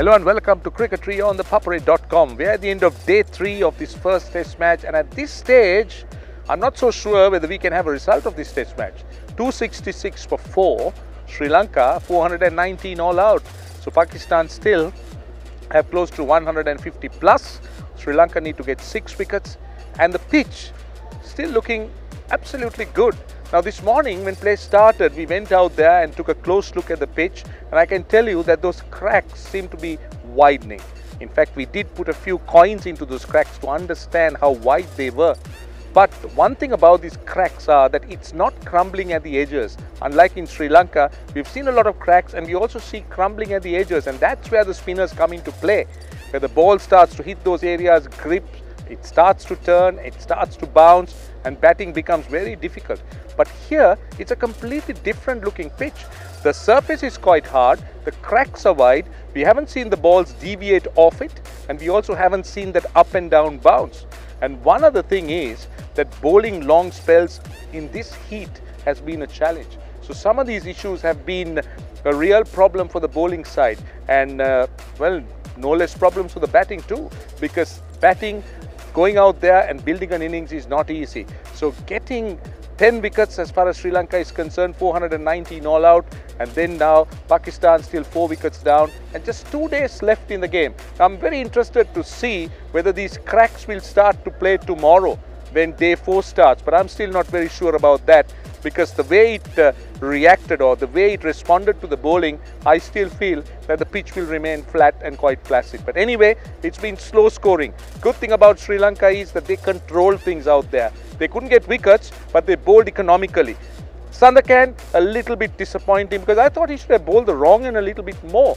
Hello and welcome to Cricketry on ThePapare.com. We are at the end of day 3 of this first test match, and at this stage I'm not so sure whether we can have a result of this test match. 266 for 4, Sri Lanka 419 all out. So Pakistan still have close to 150 plus. Sri Lanka need to get 6 wickets, and the pitch still looking absolutely good. Now this morning when play started, we went out there and took a close look at the pitch, and I can tell you that those cracks seem to be widening. In fact, we did put a few coins into those cracks to understand how wide they were. But one thing about these cracks are that it's not crumbling at the edges. Unlike in Sri Lanka, we've seen a lot of cracks and we also see crumbling at the edges, and that's where the spinners come into play, where the ball starts to hit those areas, grip, it starts to turn, it starts to bounce, and batting becomes very difficult. But here, it's a completely different looking pitch. The surface is quite hard, the cracks are wide, we haven't seen the balls deviate off it, and we also haven't seen that up and down bounce. And one other thing is that bowling long spells in this heat has been a challenge. So some of these issues have been a real problem for the bowling side, and well, no less problems for the batting too, because batting, going out there and building an innings is not easy. So getting 10 wickets as far as Sri Lanka is concerned, 419 all out, and then now Pakistan still 4 wickets down and just 2 days left in the game. I'm very interested to see whether these cracks will start to play tomorrow when day 4 starts, but I'm still not very sure about that, because the way it reacted or the way it responded to the bowling, I still feel that the pitch will remain flat and quite placid. But anyway, it's been slow scoring. Good thing about Sri Lanka is that they control things out there. They couldn't get wickets, but they bowled economically. Sandakan, a little bit disappointing, because I thought he should have bowled the wrong end a little bit more.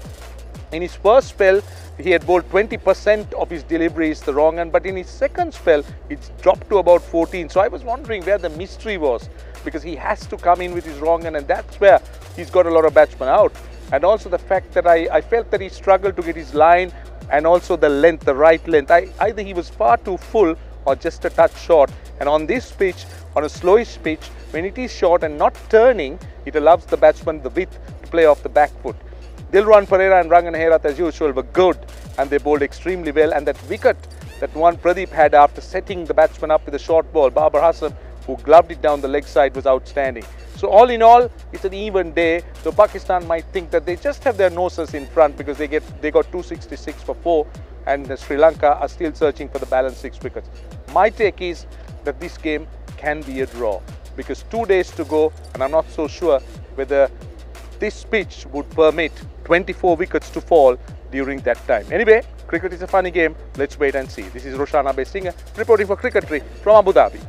In his first spell, he had bowled 20% of his deliveries the wrong end, but in his second spell, it's dropped to about 14. So I was wondering where the mystery was, because he has to come in with his wrong end, and that's where he's got a lot of batsmen out. And also the fact that I felt that he struggled to get his line, and also the length, the right length. Either he was far too full or just a touch short. And on this pitch, on a slowish pitch, when it is short and not turning, it allows the batsman the width to play off the back foot. Dilruwan Perera and Rangan Herath, as usual, were good, and they bowled extremely well. And that wicket that one Pradeep had after setting the batsman up with a short ball, Babar Hassan, who gloved it down the leg side, was outstanding. So all in all, it's an even day. So Pakistan might think that they just have their noses in front, because they got 266 for 4, and Sri Lanka are still searching for the balance 6 wickets. My take is that this game can be a draw, because 2 days to go, and I'm not so sure whether this pitch would permit 24 wickets to fall during that time. Anyway, cricket is a funny game. Let's wait and see. This is Roshan Abeysinghe reporting for Cricketry from Abu Dhabi.